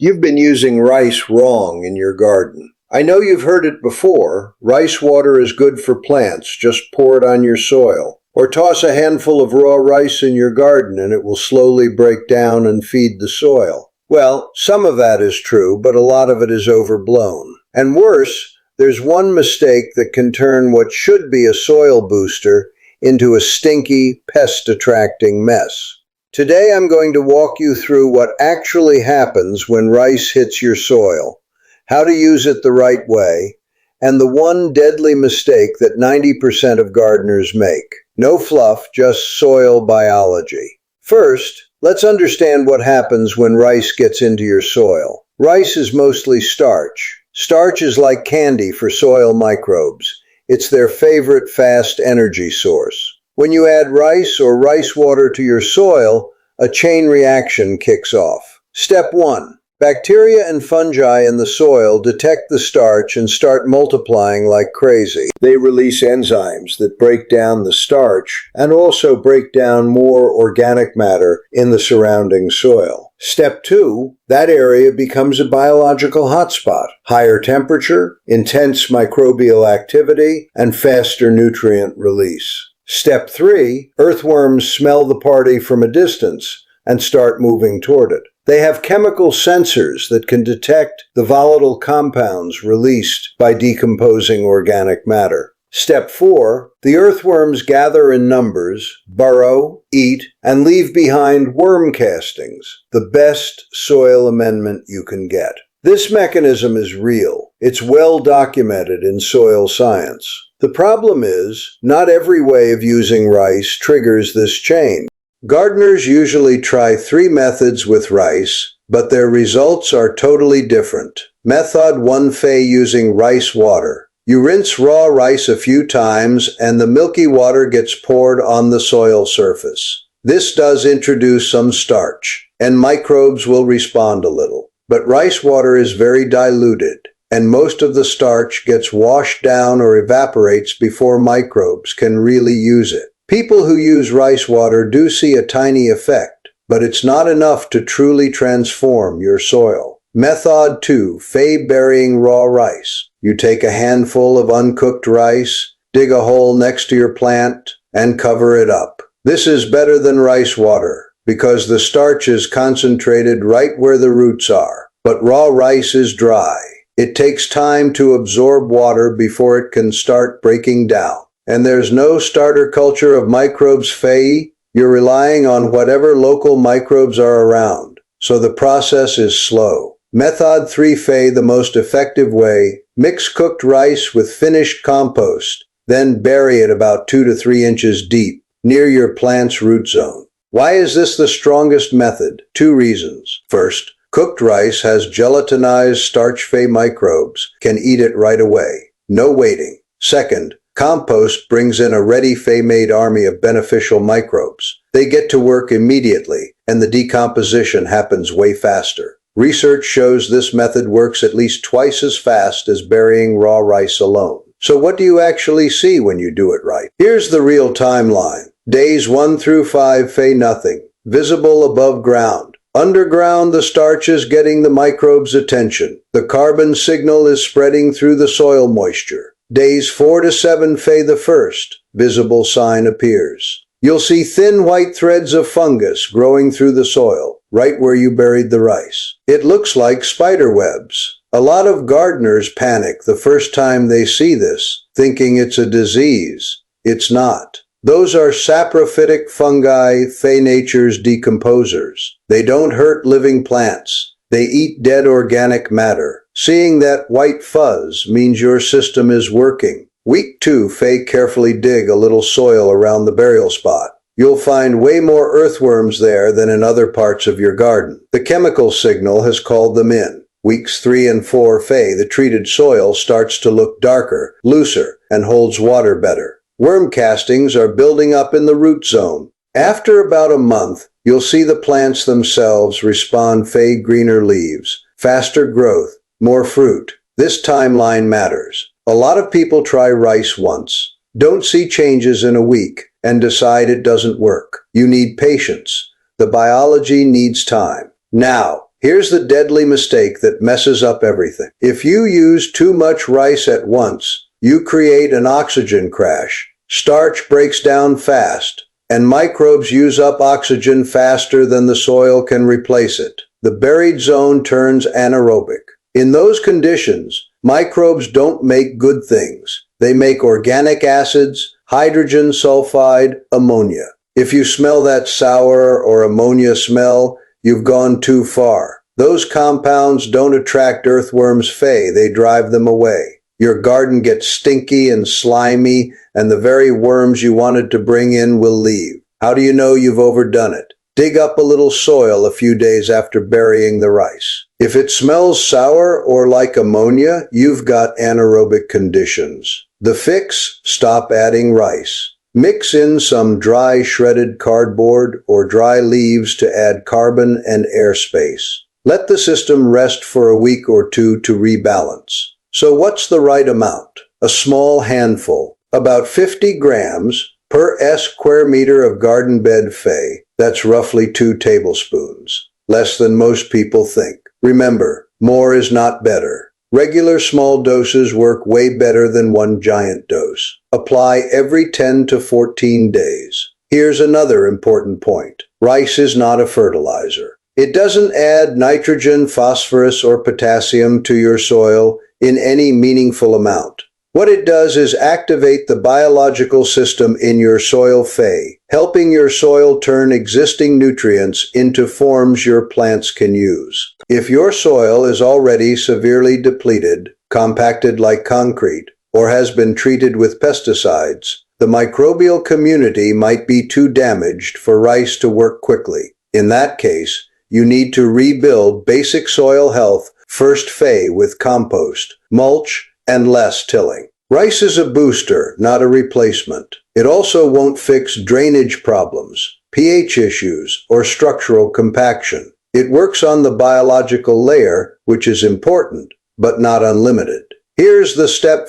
You've been using rice wrong in your garden. I know you've heard it before. Rice water is good for plants. Just pour it on your soil. Or toss a handful of raw rice in your garden and it will slowly break down and feed the soil. Well, some of that is true, but a lot of it is overblown. And worse, there's one mistake that can turn what should be a soil booster into a stinky, pest-attracting mess. Today I'm going to walk you through what actually happens when rice hits your soil, how to use it the right way, and the one deadly mistake that 90% of gardeners make. No fluff, just soil biology. First, let's understand what happens when rice gets into your soil. Rice is mostly starch. Starch is like candy for soil microbes. It's their favorite fast energy source. When you add rice or rice water to your soil, a chain reaction kicks off. Step 1. Bacteria and fungi in the soil detect the starch and start multiplying like crazy. They release enzymes that break down the starch and also break down more organic matter in the surrounding soil. Step 2. That area becomes a biological hotspot. Higher temperature, intense microbial activity, and faster nutrient release. Step 3. Earthworms smell the party from a distance and start moving toward it. They have chemical sensors that can detect the volatile compounds released by decomposing organic matter. Step 4. The earthworms gather in numbers, burrow, eat, and leave behind worm castings, the best soil amendment you can get. This mechanism is real. It's well documented in soil science. The problem is, not every way of using rice triggers this chain. Gardeners usually try 3 methods with rice, but their results are totally different. Method 1: using rice water. You rinse raw rice a few times and the milky water gets poured on the soil surface. This does introduce some starch, and microbes will respond a little. But rice water is very diluted, and most of the starch gets washed down or evaporates before microbes can really use it. People who use rice water do see a tiny effect, but it's not enough to truly transform your soil. Method 2: burying raw rice. You take a handful of uncooked rice, dig a hole next to your plant, and cover it up. This is better than rice water, because the starch is concentrated right where the roots are. But raw rice is dry. It takes time to absorb water before it can start breaking down. And there's no starter culture of microbes. You're relying on whatever local microbes are around. So the process is slow. Method 3: the most effective way. Mix cooked rice with finished compost, then bury it about 2 to 3 inches deep, near your plant's root zone. Why is this the strongest method? 2 reasons. First, cooked rice has gelatinized starch. Microbes can eat it right away. No waiting. Second, compost brings in a ready made army of beneficial microbes. They get to work immediately, and the decomposition happens way faster. Research shows this method works at least twice as fast as burying raw rice alone. So what do you actually see when you do it right? Here's the real timeline. Days 1 through 5: nothing. Visible above ground. Underground, the starch is getting the microbes' attention. The carbon signal is spreading through the soil moisture. Days 4 to 7: the first visible sign appears. You'll see thin white threads of fungus growing through the soil, right where you buried the rice. It looks like spider webs. A lot of gardeners panic the first time they see this, thinking it's a disease. It's not. Those are saprophytic fungi, nature's decomposers. They don't hurt living plants. They eat dead organic matter. Seeing that white fuzz means your system is working. Week 2: carefully dig a little soil around the burial spot. You'll find way more earthworms there than in other parts of your garden. The chemical signal has called them in. Weeks 3 and 4: the treated soil starts to look darker, looser, and holds water better. Worm castings are building up in the root zone. After about a month, you'll see the plants themselves respond. Greener leaves, faster growth, more fruit. This timeline matters. A lot of people try rice once, don't see changes in a week, and decide it doesn't work. You need patience. The biology needs time. Now, Here's the deadly mistake that messes up everything. If you use too much rice at once, you create an oxygen crash. Starch breaks down fast, and microbes use up oxygen faster than the soil can replace it. The buried zone turns anaerobic. In those conditions, microbes don't make good things. They make organic acids, hydrogen sulfide, ammonia. If you smell that sour or ammonia smell, you've gone too far. Those compounds don't attract earthworms, they drive them away. Your garden gets stinky and slimy, and the very worms you wanted to bring in will leave. How do you know you've overdone it? Dig up a little soil a few days after burying the rice. If it smells sour or like ammonia, you've got anaerobic conditions. The fix: stop adding rice. Mix in some dry shredded cardboard or dry leaves to add carbon and airspace. Let the system rest for a week or two to rebalance. So what's the right amount? A small handful, about 50 grams per square meter of garden bed Fe. That's roughly 2 tablespoons. Less than most people think. Remember, more is not better. Regular small doses work way better than one giant dose. Apply every 10 to 14 days. Here's another important point. Rice is not a fertilizer. It doesn't add nitrogen, phosphorus, or potassium to your soil in any meaningful amount. What it does is activate the biological system in your soil Fe, helping your soil turn existing nutrients into forms your plants can use. If your soil is already severely depleted, compacted like concrete, or has been treated with pesticides, the microbial community might be too damaged for rice to work quickly. In that case, you need to rebuild basic soil health first Fe with compost, mulch, and less tilling. Rice is a booster, not a replacement. It also won't fix drainage problems, pH issues, or structural compaction. It works on the biological layer, which is important, but not unlimited. Here's the step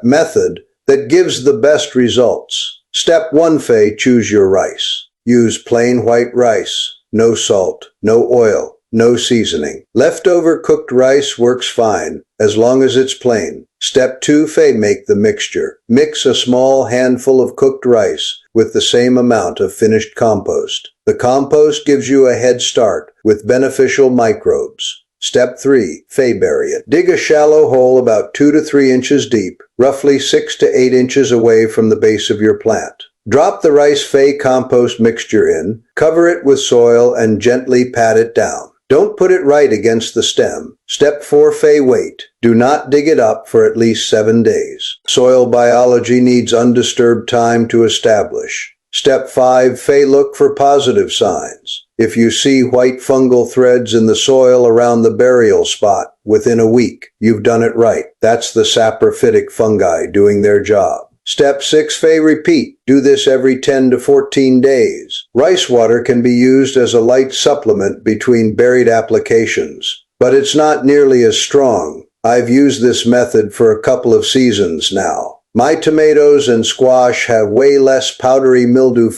method that gives the best results. Step 1: choose your rice. Use plain white rice. No salt, no oil, no seasoning. Leftover cooked rice works fine, as long as it's plain. Step 2: make the mixture. Mix a small handful of cooked rice with the same amount of finished compost. The compost gives you a head start with beneficial microbes. Step 3: bury it. Dig a shallow hole about 2 to 3 inches deep, roughly 6 to 8 inches away from the base of your plant. Drop the rice compost mixture in, cover it with soil, and gently pat it down. Don't put it right against the stem. Step 4: wait. Do not dig it up for at least 7 days. Soil biology needs undisturbed time to establish. Step 5: look for positive signs. If you see white fungal threads in the soil around the burial spot within a week, you've done it right. That's the saprophytic fungi doing their job. Step 6: repeat. Do this every 10 to 14 days. Rice water can be used as a light supplement between buried applications, but it's not nearly as strong. I've used this method for a couple of seasons now. My tomatoes and squash have way less powdery mildew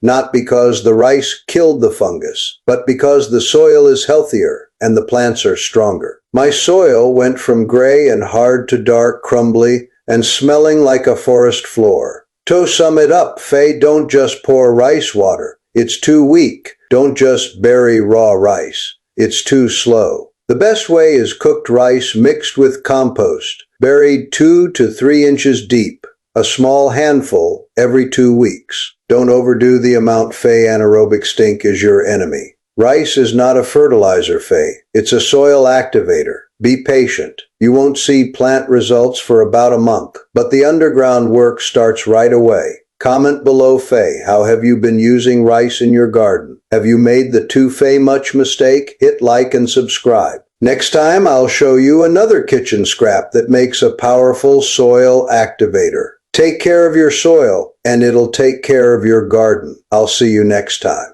not because the rice killed the fungus, but because the soil is healthier and the plants are stronger. My soil went from gray and hard to dark, crumbly, and smelling like a forest floor. To sum it up, don't just pour rice water. It's too weak. Don't just bury raw rice. It's too slow. The best way is cooked rice mixed with compost, buried 2 to 3 inches deep, a small handful every 2 weeks. Don't overdo the amount. Anaerobic stink is your enemy. Rice is not a fertilizer, it's a soil activator. Be patient. You won't see plant results for about a month, but the underground work starts right away. Comment below, how have you been using rice in your garden? Have you made the too much mistake? Hit like and subscribe. Next time I'll show you another kitchen scrap that makes a powerful soil activator. Take care of your soil, and it'll take care of your garden. I'll see you next time.